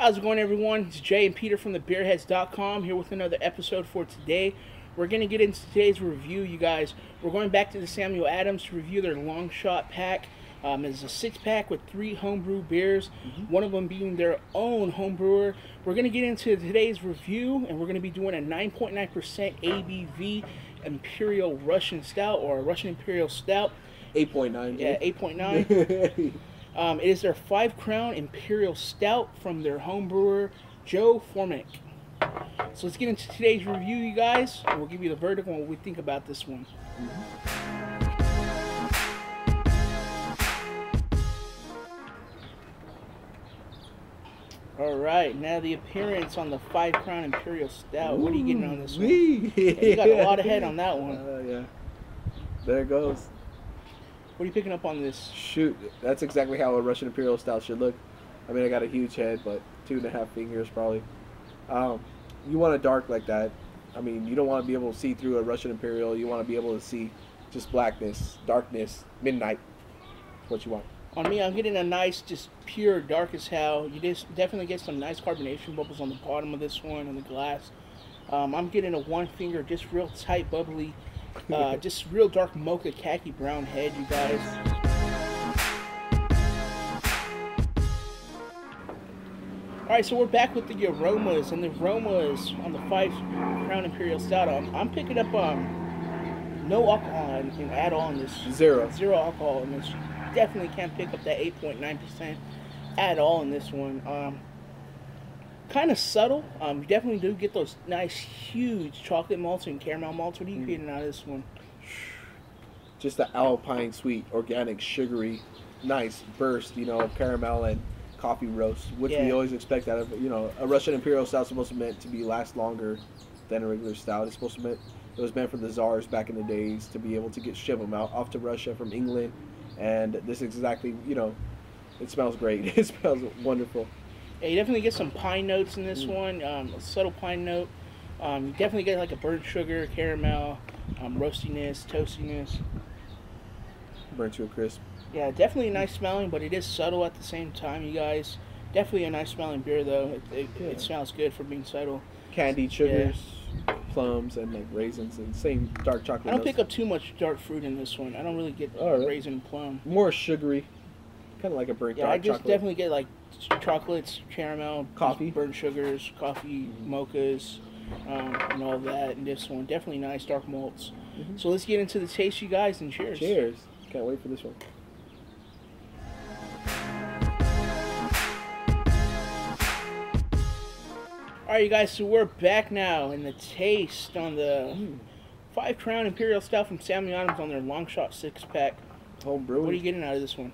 How's it going, everyone? It's Jay and Peter from thebeerheads.com here with another episode for today. We're going to get into today's review, you guys. We're going back to the Samuel Adams to review their long shot pack. It's a 6-pack with 3 homebrew beers, one of them being their own homebrewer. We're going to get into today's review, and we're going to be doing a 9.9% ABV Imperial Russian Stout, or a Russian Imperial Stout. 8.9. Yeah, 8.9. It is their 5 Crown Imperial Stout from their home brewer, Joe Formick. So let's get into today's review, you guys, and we'll give you the verdict on what we think about this one. Alright, now the appearance on the 5 Crown Imperial Stout. What are you getting on this one? Yeah, you got a lot of head on that one. Yeah. There it goes. What are you picking up on this? Shoot, that's exactly how a Russian Imperial Stout should look. I mean, I got a huge head, but 2.5 fingers probably. You want a dark like that. I mean, you don't want to be able to see through a Russian Imperial. You want to be able to see just blackness, darkness, midnight. That's what you want. On me, I'm getting a nice, just pure dark as hell. You just definitely get some nice carbonation bubbles on the bottom of this one, on the glass. I'm getting a 1 finger, just real tight, bubbly, just real dark mocha khaki brown head, you guys. Alright, so we're back with the aromas, and the aromas on the 5 Crown Imperial Stout. I'm picking up no alcohol at all in this. Zero alcohol in this. Definitely can't pick up that 8.9% at all in this one. Kind of subtle. You definitely do get those nice, huge chocolate malts and caramel malts. What are you getting out of this one? Just the alpine sweet, organic, sugary, nice burst, of caramel and coffee roast, which we always expect out of, a Russian Imperial Stout is supposed to be meant to be last longer than a regular stout. It's supposed to it was meant for the czars back in the days to be able to ship them out off to Russia from England. And this is exactly, it smells great. It smells wonderful. Yeah, you definitely get some pine notes in this one, a subtle pine note. You definitely get like a burnt sugar, caramel, roastiness, toastiness. Burnt to a crisp. Yeah, definitely nice smelling, but it is subtle at the same time, you guys. Definitely a nice smelling beer, though. It smells good for being subtle. Candied sugars, plums, and like raisins, and same dark chocolate. I don't pick up too much dark fruit in this one. I don't really get raisin and plum. More sugary, kind of like a burnt dark chocolate. Yeah, I just definitely get like chocolates, caramel, coffee, burnt sugars, coffee, mochas, and all that. And this one, definitely nice dark malts. So let's get into the taste, you guys, and cheers. Cheers. Can't wait for this one. Alright, you guys, so we're back now in the taste on the 5 Crown Imperial Stout from Samuel Adams on their long shot 6-pack. Home brewing. What are you getting out of this one?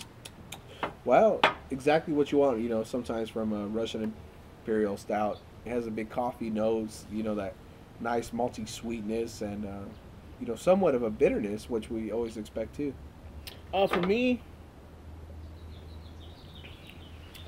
Well, exactly what you want, sometimes from a Russian Imperial Stout. It has a big coffee nose, that nice malty sweetness and, somewhat of a bitterness, which we always expect too. For me,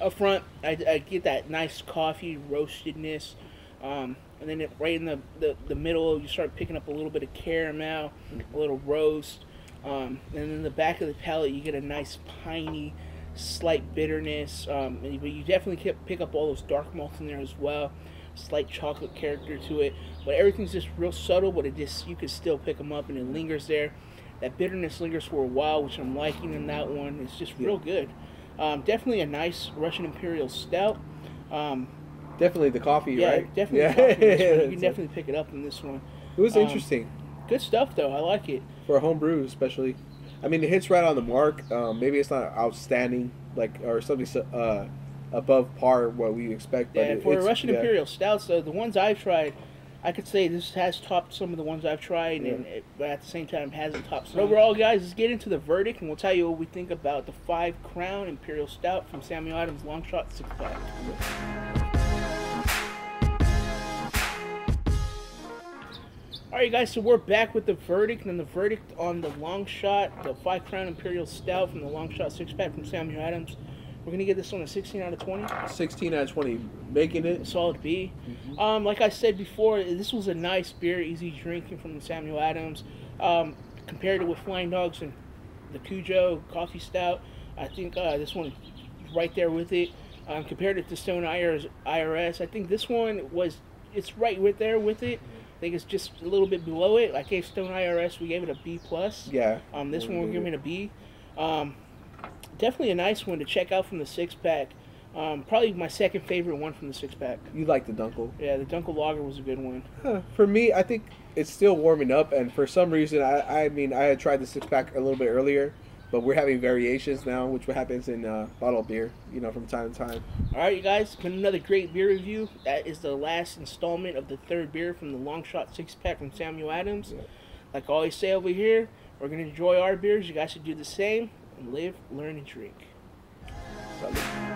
up front, I get that nice coffee roastedness, and then right in the middle, you start picking up a little bit of caramel, a little roast, and in the back of the palate, you get a nice piney, slight bitterness, but you definitely pick up all those dark malts in there as well, slight chocolate character to it, but everything's just real subtle, but you can still pick them up, and it lingers there. That bitterness lingers for a while, which I'm liking in that one. It's just real good. Definitely a nice Russian Imperial Stout. Definitely the coffee, right? Definitely the coffee in this one. You can definitely pick it up in this one. It was interesting. Good stuff, though. I like it. For a home brew, especially. I mean, it hits right on the mark. Maybe it's not outstanding, or something above par what we expect. But for a Russian Imperial Stouts, though, the ones I've tried, I could say this has topped some of the ones I've tried, but at the same time hasn't topped some. But overall, guys, let's get into the verdict, and we'll tell you what we think about the 5 Crown Imperial Stout from Samuel Adams Long Shot 6-pack. Alright, guys, so we're back with the verdict, and the verdict on the Long Shot, the 5 Crown Imperial Stout from the Long Shot 6-pack from Samuel Adams. We're going to give this one a 16 out of 20. 16 out of 20. Making it. A solid B. Like I said before, this was a nice beer, easy drinking from the Samuel Adams. Compared it with Flying Dogs and the Cujo Coffee Stout, I think this one is right there with it. Compared it to Stone IRS, I think this one it's right with there with it. I think it's just a little bit below it. I gave Stone IRS, we gave it a B plus. Yeah. This one we're giving it a B. Definitely a nice one to check out from the 6-pack. Probably my second favorite one from the 6-pack. You like the Dunkel? Yeah, the Dunkel Lager was a good one. For me, I think it's still warming up, and for some reason, I mean, I had tried the 6-pack a little bit earlier, but we're having variations now, which happens in bottled beer, you know, from time to time. All right, you guys, it's been another great beer review. That is the last installment of the third beer from the Long Shot 6-pack from Samuel Adams. Yeah. Like I always say over here, we're going to enjoy our beers. You guys should do the same and live, learn, and drink. Salud.